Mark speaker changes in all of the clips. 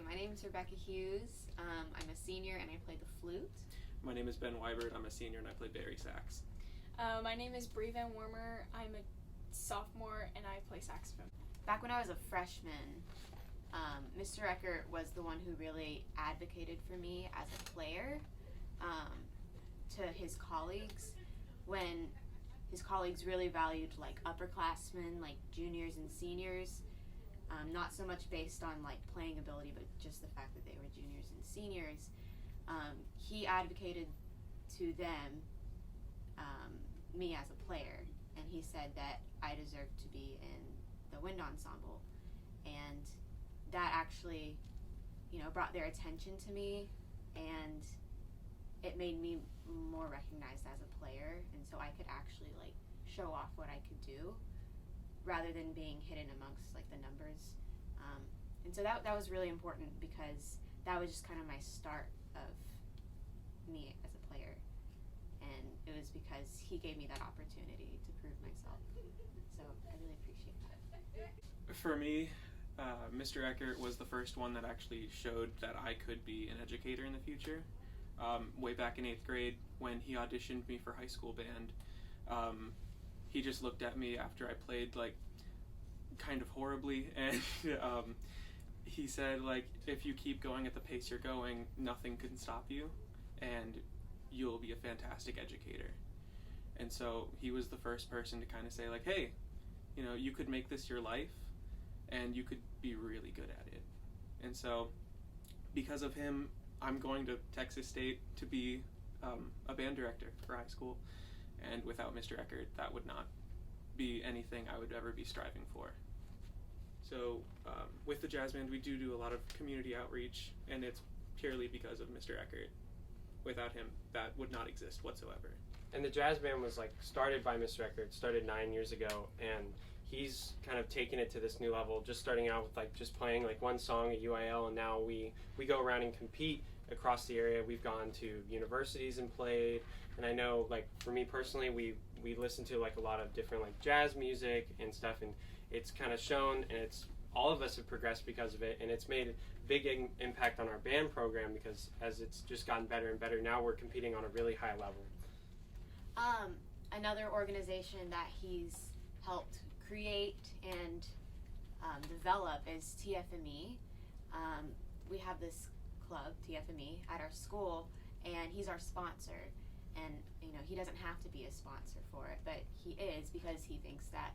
Speaker 1: my name is Rebecca Hughes. I'm a senior and I play the flute.
Speaker 2: My name is Ben Wybert. I'm a senior and I play bari sax.
Speaker 3: My name is Bree Van Wormer. I'm a sophomore and I play saxophone.
Speaker 1: Back when I was a freshman, Mr. Eckert was the one who really advocated for me as a player to his colleagues, when his colleagues really valued like upperclassmen, like juniors and seniors, not so much based on like playing ability, but just the fact that they were juniors and seniors. He advocated to them, me as a player, and he said that I deserved to be in the wind ensemble, and that actually, brought their attention to me, and it made me more recognized as a player, and so I could actually like show off what I could do rather than being hidden amongst like the numbers. And so that was really important, because that was just kind of my start of me as a player, and it was because he gave me that opportunity to prove myself. So I really appreciate that.
Speaker 2: For me, Mr. Eckert was the first one that actually showed that I could be an educator in the future. Way back in 8th grade, when he auditioned me for high school band, he just looked at me after I played like kind of horribly, and he said, like, if you keep going at the pace you're going, nothing can stop you, and you'll be a fantastic educator. And so he was the first person to kind of say, like, hey, you could make this your life, and you could be really good at it. And so because of him, I'm going to Texas State to be a band director for high school, and without Mr. Eckert, that would not be anything I would ever be striving for. So with the jazz band, we do a lot of community outreach, and it's purely because of Mr. Eckert. Without him, that would not exist whatsoever.
Speaker 4: And the jazz band was like started by Mr. Eckert, started 9 years ago, and he's kind of taken it to this new level, just starting out with like just playing like one song at UIL, and now we go around and compete across the area. We've gone to universities and played, and I know like for me personally, we listen to like a lot of different like jazz music and stuff, and it's kind of shown, and it's all of us have progressed because of it, and it's made a big impact on our band program, because as it's just gotten better and better, now we're competing on a really high level.
Speaker 1: Another organization that he's helped create and develop is TFME. We have this club, TFME, at our school, and he's our sponsor. And he doesn't have to be a sponsor for it, but he is, because he thinks that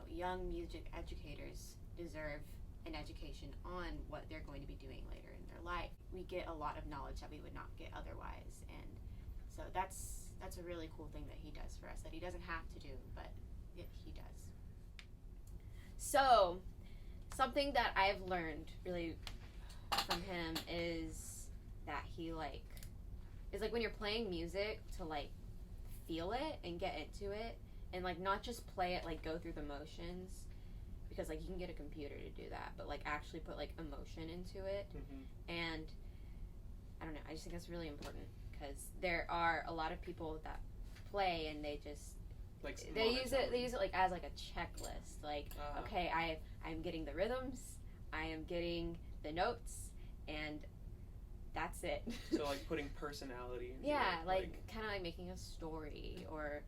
Speaker 1: young music educators deserve an education on what they're going to be doing later in their life. We get a lot of knowledge that we would not get otherwise, and so that's a really cool thing that he does for us, that he doesn't have to do, but he does. So something that I've learned really from him is that he is like when you're playing music, to like feel it and get into it, and like not just play it, like go through the motions, because like you can get a computer to do that, but like actually put like emotion into it.
Speaker 2: Mm-hmm.
Speaker 1: And I don't know, I just think that's really important, because there are a lot of people that play and they just they use it like as like a checklist, like okay, I'm getting the rhythms, I am getting the notes, and that's it.
Speaker 2: So like putting personality into
Speaker 1: yeah,
Speaker 2: it,
Speaker 1: like kind of like making a story, or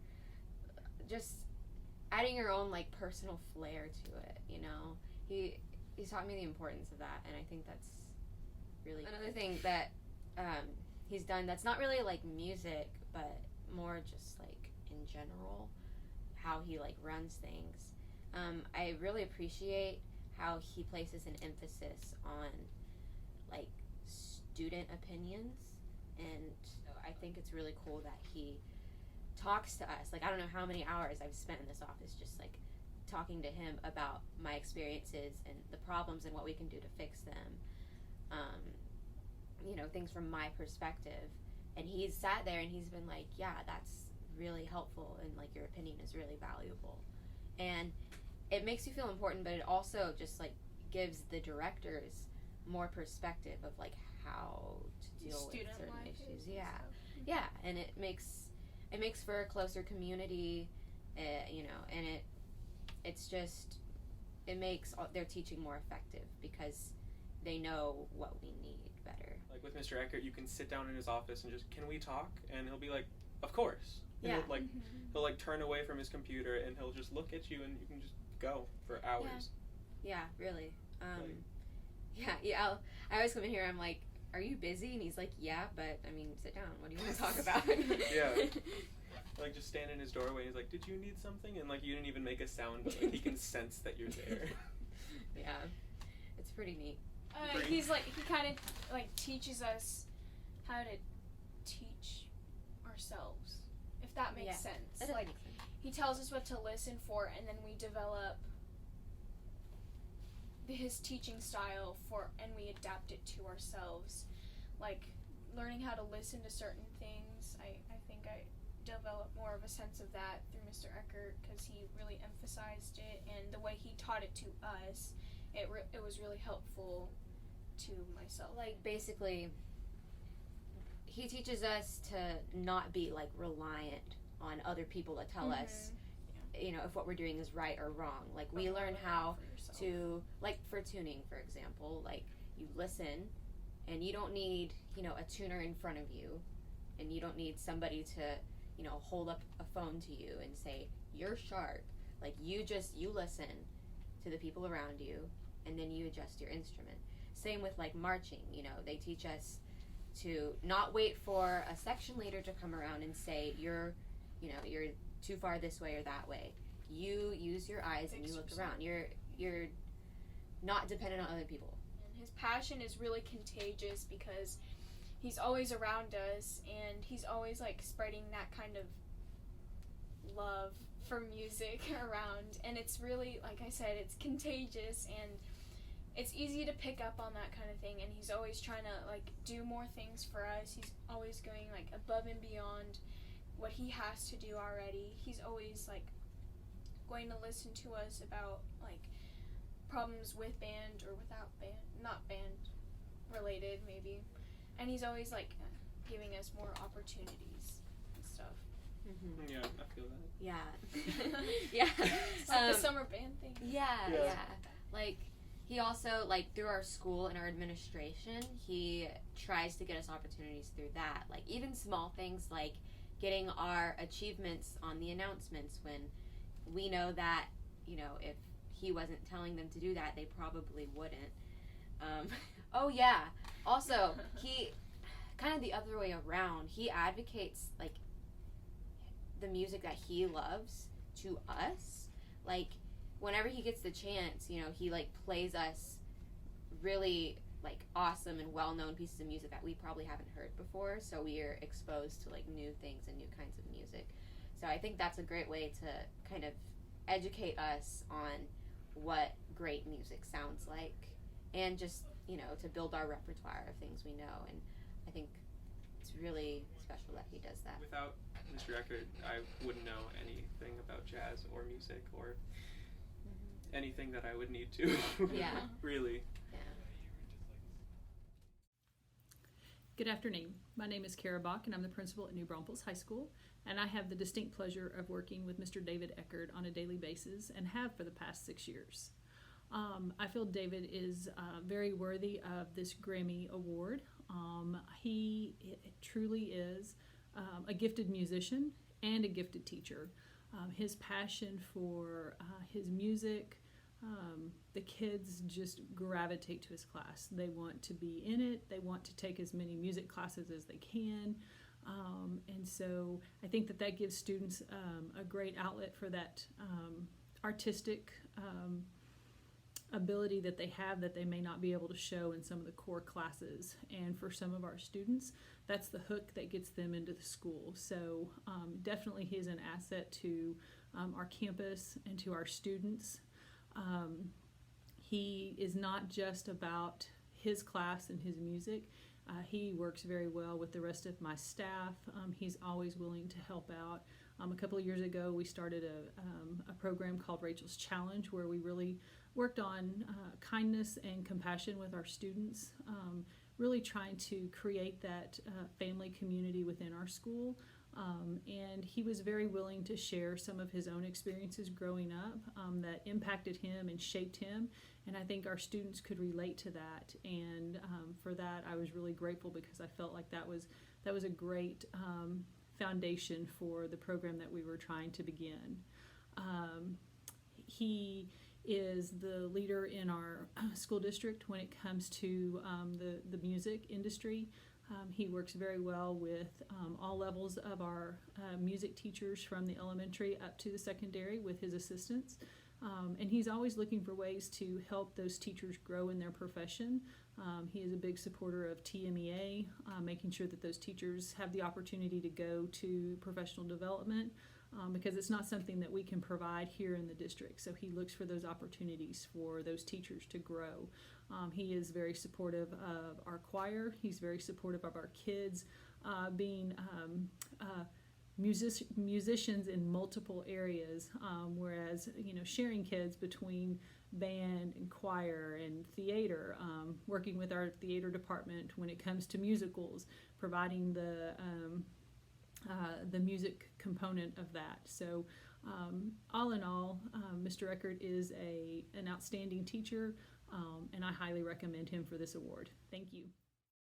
Speaker 1: just adding your own like personal flair to it. He's taught me the importance of that, and I think that's really another thing that he's done that's not really like music, but more just like in general, how he like runs things. I really appreciate how he places an emphasis on like student opinions, and I think it's really cool that he talks to us. Like, I don't know how many hours I've spent in this office just like talking to him about my experiences and the problems and what we can do to fix them. Things from my perspective, and he's sat there and he's been like, yeah, that's really helpful, and like your opinion is really valuable, and it makes you feel important, but it also just like gives the directors more perspective of like how to deal with certain issues. Yeah, and it makes for a closer community, and it makes their teaching more effective, because
Speaker 5: they know what we need better.
Speaker 2: Like with Mr. Eckert, you can sit down in his office and just, can we talk? And he'll be like, of course. And
Speaker 5: Yeah.
Speaker 2: he'll like turn away from his computer and he'll just look at you and you can just go for hours.
Speaker 5: Yeah, really. I always come in here, I'm like, are you busy? And he's like, yeah, but I mean, sit down. What do you want to talk about?
Speaker 2: Yeah. Like just stand in his doorway. He's like, did you need something? And like you didn't even make a sound, but like, he can sense that you're there.
Speaker 5: Yeah, it's pretty neat.
Speaker 3: He kind of like teaches us how to teach ourselves, if that makes sense.
Speaker 5: That does
Speaker 3: Like
Speaker 5: make sense.
Speaker 3: he tells us what to listen for, and then we develop his teaching style and we adapt it to ourselves. Like learning how to listen to certain things, I think I developed more of a sense of that through Mr. Eckert, because he really emphasized it, and the way he taught it to us, it was really helpful to myself.
Speaker 5: Like basically, he teaches us to not be like reliant on other people to tell us, you know, if what we're doing is right or wrong. Like we learn how to, like for tuning, for example, like you listen, and you don't need, you know, a tuner in front of you, and you don't need somebody to, you know, hold up a phone to you and say you're sharp. Like you listen to the people around you, and then you adjust your instrument. Same with like marching, you know, they teach us to not wait for a section leader to come around and say you're too far this way or that way. You use your eyes and you look around. You're not dependent on other people.
Speaker 3: And his passion is really contagious, because he's always around us, and he's always like spreading that kind of love for music around, and it's really, like I said, it's contagious, and it's easy to pick up on that kind of thing, and he's always trying to like do more things for us. He's always going like above and beyond what he has to do already. He's always like going to listen to us about like problems with band or without band, not band related maybe, and he's always like giving us more opportunities and stuff.
Speaker 5: Mm-hmm.
Speaker 2: Yeah, I feel that.
Speaker 5: Yeah. Yeah.
Speaker 3: It's like the summer band thing.
Speaker 5: Yeah. Like he also, like through our school and our administration, he tries to get us opportunities through that. Like even small things like getting our achievements on the announcements, when we know that, you know, if he wasn't telling them to do that, they probably wouldn't. Oh yeah. Also, he kind of the other way around. He advocates like the music that he loves to us. Like whenever he gets the chance, you know, he like plays us really like awesome and well-known pieces of music that we probably haven't heard before, so we are exposed to like new things and new kinds of music. So I think that's a great way to kind of educate us on what great music sounds like, and just, you know, to build our repertoire of things we know. And I think it's really special that he does that.
Speaker 2: Without Mr. Eckert, I wouldn't know anything about jazz or music or anything that I would need to.
Speaker 5: Yeah.
Speaker 2: Really.
Speaker 5: Yeah.
Speaker 6: Good afternoon. My name is Kara Bach, and I'm the principal at New Braunfels High School, and I have the distinct pleasure of working with Mr. David Eckert on a daily basis, and have for the past 6 years. I feel David is very worthy of this Grammy award. He truly is a gifted musician and a gifted teacher. His passion for his music, the kids just gravitate to his class. They want to be in it. They want to take as many music classes as they can. And so I think that gives students a great outlet for that artistic ability that they have that they may not be able to show in some of the core classes. And for some of our students, that's the hook that gets them into the school. So definitely he is an asset to our campus and to our students. He is not just about his class and his music. He works very well with the rest of my staff. He's always willing to help out. A couple of years ago, we started a program called Rachel's Challenge, where we really worked on kindness and compassion with our students, really trying to create that family community within our school. And he was very willing to share some of his own experiences growing up that impacted him and shaped him. And I think our students could relate to that. And for that, I was really grateful because I felt like that was a great foundation for the program that we were trying to begin. He is the leader in our school district when it comes to the music industry. He works very well with all levels of our music teachers from the elementary up to the secondary with his assistants. And he's always looking for ways to help those teachers grow in their profession. He is a big supporter of TMEA, making sure that those teachers have the opportunity to go to professional development because it's not something that we can provide here in the district. So he looks for those opportunities for those teachers to grow. He is very supportive of our choir. He's very supportive of our kids being musicians in multiple areas, whereas sharing kids between band and choir and theater, working with our theater department when it comes to musicals, providing the music component of that. So all in all, Mr. Eckert is an outstanding teacher, and I highly recommend him for this award. Thank you.